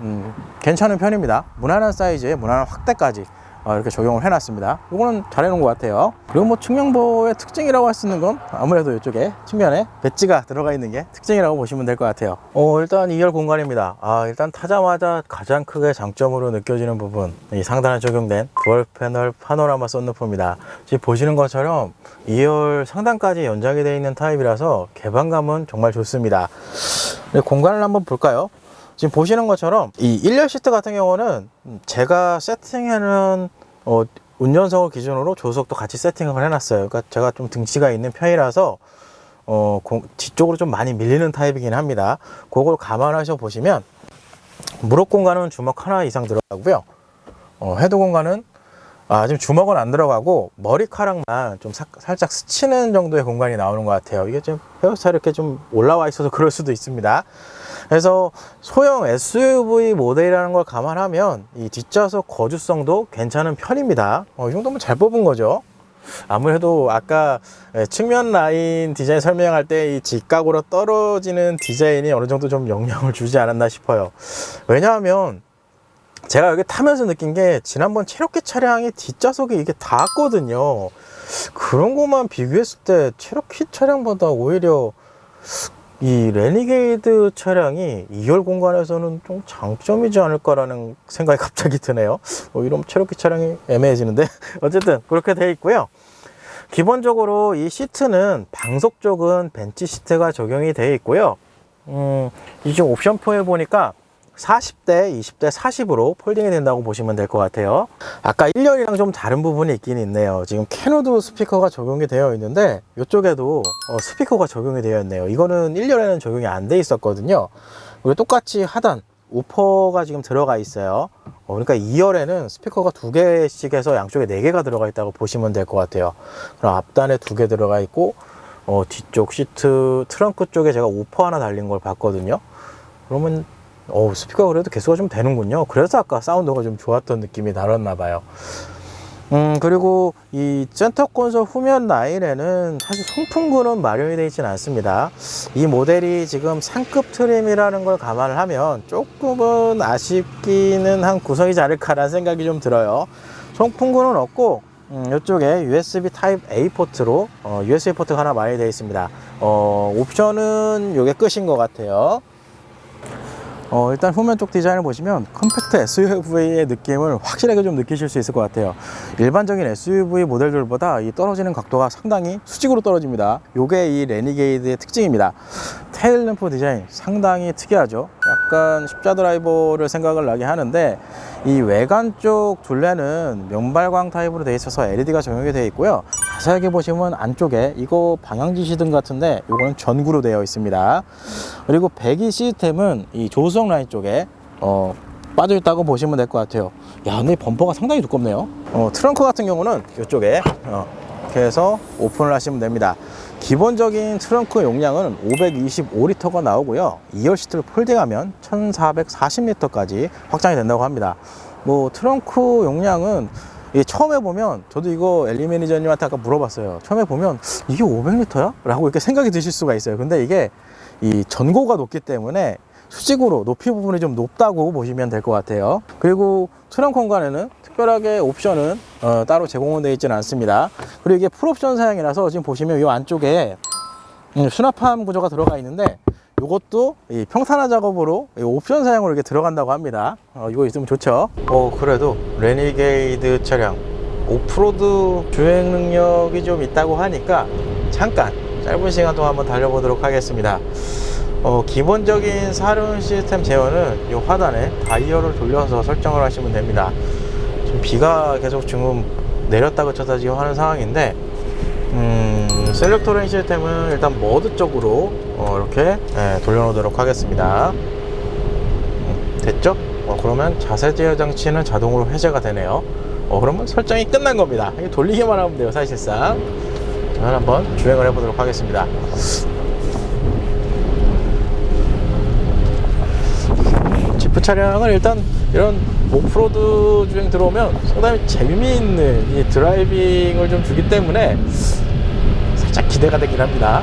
괜찮은 편입니다. 무난한 사이즈에 무난한 확대까지 이렇게 적용을 해놨습니다. 이거는 잘 해놓은 것 같아요. 그리고 측면부의 특징이라고 할 수 있는 건 아무래도 이쪽에 측면에 배지가 들어가 있는 게 특징이라고 보시면 될 것 같아요. 일단 2열 공간입니다. 일단 타자마자 가장 크게 장점으로 느껴지는 부분, 이 상단에 적용된 듀얼 패널 파노라마 썬루프입니다. 지금 보시는 것처럼 2열 상단까지 연장이 되어 있는 타입이라서 개방감은 정말 좋습니다. 공간을 한번 볼까요? 지금 보시는 것처럼 이 1열 시트 같은 경우는 제가 세팅하는 운전석을 기준으로 조수석도 같이 세팅을 해놨어요. 그러니까 제가 좀 등치가 있는 편이라서 뒤쪽으로 좀 많이 밀리는 타입이긴 합니다. 그걸 감안하셔 보시면 무릎 공간은 주먹 하나 이상 들어가고요. 헤드 공간은 지금 주먹은 안 들어가고 머리카락만 좀 살짝 스치는 정도의 공간이 나오는 것 같아요. 이게 좀 헤어스타일 이렇게 좀 올라와 있어서 그럴 수도 있습니다. 그래서 소형 SUV 모델이라는 걸 감안하면 이 뒷좌석 거주성도 괜찮은 편입니다. 이 정도면 잘 뽑은 거죠. 아무래도 아까 측면 라인 디자인 설명할 때 이 직각으로 떨어지는 디자인이 어느 정도 좀 영향을 주지 않았나 싶어요. 왜냐하면 제가 여기 타면서 느낀 게 지난번 체로키 차량의 뒷좌석이 이게 닿았거든요. 그런 것만 비교했을 때 체로키 차량보다 오히려 이 레니게이드 차량이 2열 공간에서는 좀 장점이지 않을까라는 생각이 갑자기 드네요. 이러면 체로키 차량이 애매해지는데 어쨌든 그렇게 되어 있고요. 기본적으로 이 시트는 방석 쪽은 벤치 시트가 적용이 되어 있고요. 이 지금 옵션표에 보니까 40대, 20대, 40으로 폴딩이 된다고 보시면 될 것 같아요. 아까 1열이랑 좀 다른 부분이 있긴 있네요. 지금 캐노드 스피커가 적용이 되어 있는데 이쪽에도 스피커가 적용이 되어 있네요. 이거는 1열에는 적용이 안 돼 있었거든요. 그리고 똑같이 하단 우퍼가 지금 들어가 있어요. 그러니까 2열에는 스피커가 2개씩 해서 양쪽에 4개가 들어가 있다고 보시면 될 것 같아요. 그럼 앞단에 2개 들어가 있고 뒤쪽 시트 트렁크 쪽에 제가 우퍼 하나 달린 걸 봤거든요. 그러면 스피커가 그래도 개수가 좀 되는군요. 그래서 아까 사운드가 좀 좋았던 느낌이 달았나 봐요. 그리고 이 센터 콘솔 후면 라인에는 사실 송풍구는 마련이 되어 있지는 않습니다. 이 모델이 지금 상급 트림이라는 걸 감안을 하면 조금은 아쉽기는 한 구성이지 않을까라는 생각이 좀 들어요. 송풍구는 없고 이쪽에 USB 타입 A 포트로 USB 포트가 하나 마련이 되어 있습니다. 옵션은 이게 끝인 것 같아요. 일단 후면 쪽 디자인을 보시면 컴팩트 SUV의 느낌을 확실하게 좀 느끼실 수 있을 것 같아요. 일반적인 SUV 모델들보다 이 떨어지는 각도가 상당히 수직으로 떨어집니다. 요게 이 레니게이드의 특징입니다. 테일 램프 디자인 상당히 특이하죠. 약간 십자 드라이버를 생각을 나게 하는데 이 외관 쪽 둘레는 면발광 타입으로 되어 있어서 LED가 적용이 되어 있고요. 자세하게 보시면 안쪽에 이거 방향지시등 같은데 이거는 전구로 되어 있습니다. 그리고 배기 시스템은 이 조수석 라인 쪽에 빠져 있다고 보시면 될 것 같아요. 야, 근데 범퍼가 상당히 두껍네요. 트렁크 같은 경우는 이쪽에 이렇게 해서 오픈을 하시면 됩니다. 기본적인 트렁크 용량은 525리터가 나오고요. 2열 시트를 폴딩하면 1440리터까지 확장이 된다고 합니다. 트렁크 용량은 처음에 보면, 저도 이거 엘리 매니저님한테 아까 물어봤어요. 처음에 보면 이게 500리터야? 라고 이렇게 생각이 드실 수가 있어요. 근데 이게 이 전고가 높기 때문에 수직으로 높이 부분이 좀 높다고 보시면 될 것 같아요. 그리고 트렁크 공간에는 특별하게 옵션은 따로 제공은 되어 있지는 않습니다. 그리고 이게 풀옵션 사양이라서 지금 보시면 이 안쪽에 수납함 구조가 들어가 있는데 이것도 이 평탄화 작업으로 이 옵션 사양으로 이렇게 들어간다고 합니다. 이거 있으면 좋죠. 그래도 레니게이드 차량 오프로드 주행 능력이 좀 있다고 하니까 잠깐 짧은 시간 동안 한번 달려보도록 하겠습니다. 기본적인 사륜 시스템 제어는 이 하단에 다이얼을 돌려서 설정을 하시면 됩니다. 지금 비가 계속 지금 내렸다 그쳤다 지금 하는 상황인데 셀렉터 레인 시스템은 일단 모드 쪽으로 이렇게 돌려놓도록 하겠습니다. 됐죠? 그러면 자세 제어 장치는 자동으로 해제가 되네요. 그러면 설정이 끝난 겁니다. 이게 돌리기만 하면 돼요, 사실상. 저는 한번 주행을 해보도록 하겠습니다. 지프 차량은 일단 이런 오프로드 주행 들어오면 상당히 재미있는 이 드라이빙을 좀 주기 때문에 살짝 기대가 되긴 합니다.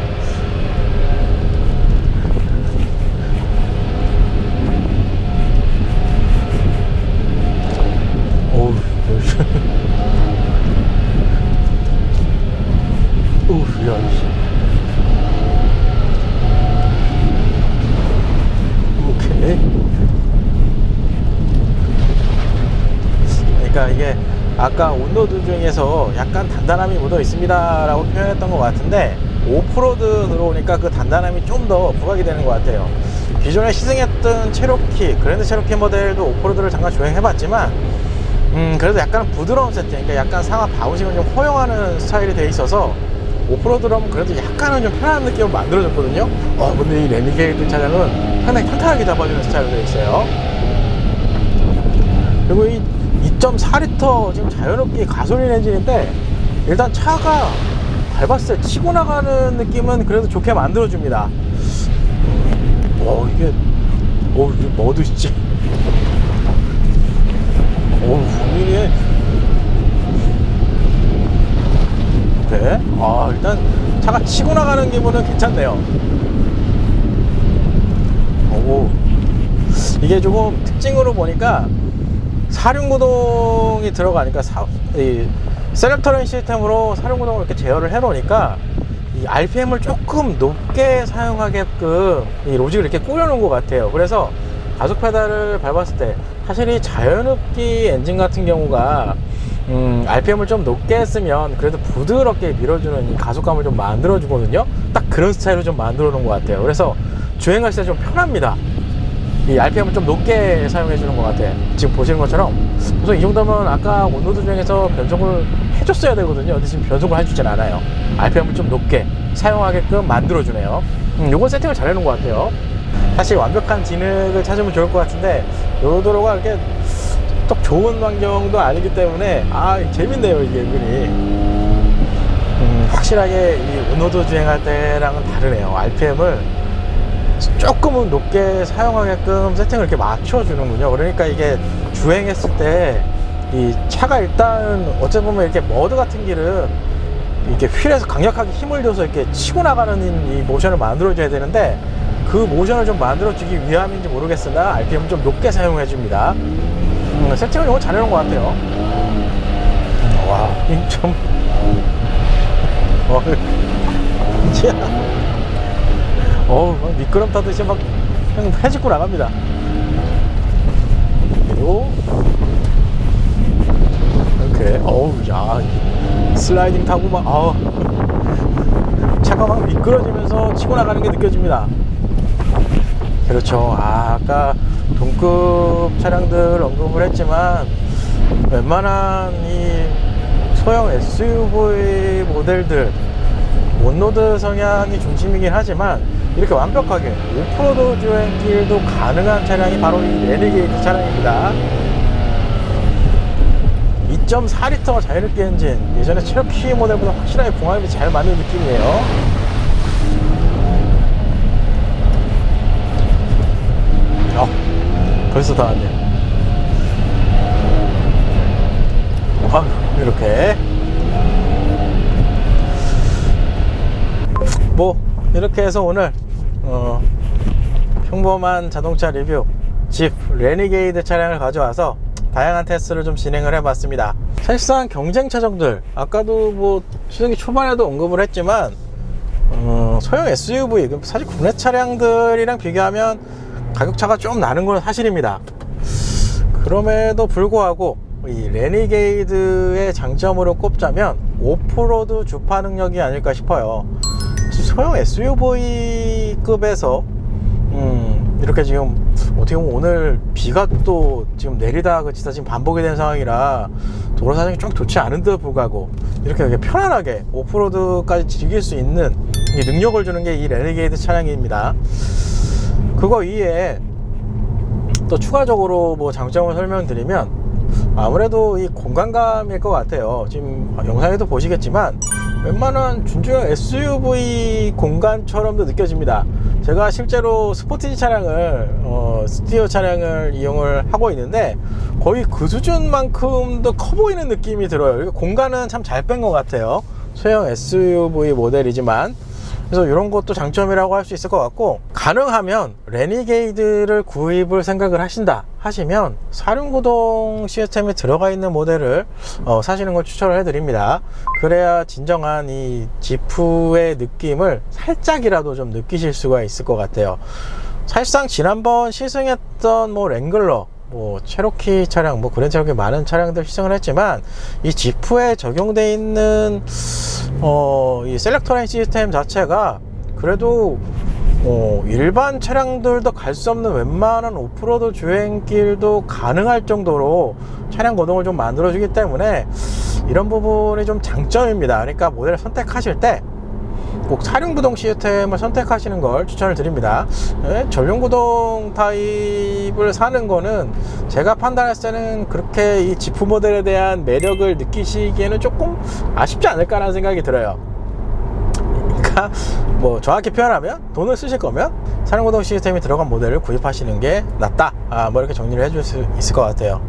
오우, 야, 오케이. 그러니까 이게 아까 온로드 중에서 약간 단단함이 묻어 있습니다 라고 표현했던 것 같은데 오프로드 들어오니까 그 단단함이 좀 더 부각이 되는 것 같아요. 기존에 시승했던 체로키, 그랜드 체로키 모델도 오프로드를 잠깐 주행해봤지만 그래도 약간 부드러운 세팅, 그러니까 약간 상하 바우싱을 좀 허용하는 스타일이 돼 있어서 오프로드로 하면 그래도 약간은 좀 편안한 느낌을 만들어줬거든요. 근데 이 레니게이드 차량은 상당히 탄탄하게 잡아주는 스타일로 되어 있어요. 그리고 이 2.4리터 지금 자연흡기 가솔린 엔진인데 일단 차가 밟았을 때 치고 나가는 느낌은 그래도 좋게 만들어줍니다. 이게 뭐드시지? 이게 그래? 일단 차가 치고 나가는 기분은 괜찮네요. 이게 조금 특징으로 보니까 사륜구동이 들어가니까 이 셀렉터 레인 시스템으로 사륜구동을 이렇게 제어를 해 놓으니까 이 RPM을 조금 높게 사용하게끔 이 로직을 이렇게 꾸려 놓은 것 같아요. 그래서 가속 페달을 밟았을 때 사실 이 자연흡기 엔진 같은 경우가 RPM을 좀 높게 했으면 그래도 부드럽게 밀어주는 이 가속감을 좀 만들어 주거든요. 딱 그런 스타일로 좀 만들어 놓은 것 같아요. 그래서 주행하실 때 좀 편합니다. 이 RPM을 좀 높게 사용해 주는 것 같아요. 지금 보시는 것처럼. 그래서 이 정도면 아까 온로드 중에서 변속을 해줬어야 되거든요. 근데 지금 변속을 해주진 않아요. RPM을 좀 높게 사용하게끔 만들어 주네요. 요건 세팅을 잘 해놓은 것 같아요. 사실 완벽한 진흙을 찾으면 좋을 것 같은데 요 도로가 이렇게 딱 좋은 환경도 아니기 때문에 재밌네요 이게 은근히. 확실하게 이 온로드 주행할 때랑은 다르네요. RPM을 조금은 높게 사용하게끔 세팅을 이렇게 맞춰주는군요. 그러니까 이게 주행했을 때 이 차가 일단 어찌 보면 이렇게 머드 같은 길은 이렇게 휠에서 강력하게 힘을 줘서 이렇게 치고 나가는 이 모션을 만들어줘야 되는데 그 모션을 좀 만들어주기 위함인지 모르겠으나 RPM을 좀 높게 사용해 줍니다. 세팅을 너무 잘해놓은 것 같아요. 와, 좀 막 미끄럼 타듯이 막 그냥 해집고 나갑니다. 그리고 이렇게 야 슬라이딩 타고 막 차가 막 미끄러지면서 치고 나가는 게 느껴집니다. 그렇죠. 아까 동급 차량들 언급을 했지만 웬만한 이 소형 SUV 모델들 온로드 성향이 중심이긴 하지만 이렇게 완벽하게 오프로드 주행길도 가능한 차량이 바로 이 레니게이드 차량입니다. 2.4L 자유롭게 엔진, 예전에 체로키 모델보다 확실하게 궁합이 잘 맞는 느낌이에요. 벌써 다 왔네요. 이렇게 이렇게 해서 오늘 평범한 자동차 리뷰 집 레니게이드 차량을 가져와서 다양한 테스트를 좀 진행을 해봤습니다. 사실상 경쟁 차종들 아까도 시승기 초반에도 언급을 했지만 소형 SUV 사실 국내 차량들이랑 비교하면 가격차가 좀 나는 건 사실입니다. 그럼에도 불구하고 이 레니게이드의 장점으로 꼽자면 오프로드 주파 능력이 아닐까 싶어요. 소형 SUV급에서 이렇게 지금 어떻게 보면 오늘 비가 또 지금 내리다 그치다 지금 반복이 된 상황이라 도로 사정이 좀 좋지 않은데도 불구하고 이렇게 편안하게 오프로드까지 즐길 수 있는 이 능력을 주는 게 이 레니게이드 차량입니다. 그거 이외에 또 추가적으로 장점을 설명드리면 아무래도 이 공간감일 것 같아요. 지금 영상에도 보시겠지만 웬만한 준주형 SUV 공간처럼도 느껴집니다. 제가 실제로 스포티지 차량을 스티어 차량을 이용을 하고 있는데 거의 그 수준만큼도 커 보이는 느낌이 들어요. 공간은 참 잘 뺀 것 같아요. 소형 SUV 모델이지만 그래서 이런 것도 장점이라고 할 수 있을 것 같고, 가능하면 레니게이드를 구입을 생각을 하시면 사륜구동 시스템이 들어가 있는 모델을 사시는 걸 추천을 해드립니다. 그래야 진정한 이 지프의 느낌을 살짝이라도 좀 느끼실 수가 있을 것 같아요. 사실상 지난번 시승했던 랭글러, 체로키 차량, 그랜저 이렇게 많은 차량들 시승을 했지만 이 지프에 적용되어 있는 이 셀렉터 라인 시스템 자체가 그래도 일반 차량들도 갈 수 없는 웬만한 오프로드 주행길도 가능할 정도로 차량 거동을 좀 만들어 주기 때문에 이런 부분이 좀 장점입니다. 그러니까 모델을 선택하실 때 꼭 사륜구동 시스템을 선택하시는 걸 추천을 드립니다. 전륜구동 타입을 사는 거는 제가 판단했을 때는 그렇게 이 지프 모델에 대한 매력을 느끼시기에는 조금 아쉽지 않을까라는 생각이 들어요. 그러니까 정확히 표현하면 돈을 쓰실 거면 사륜구동 시스템이 들어간 모델을 구입하시는 게 낫다, 이렇게 정리를 해줄 수 있을 것 같아요.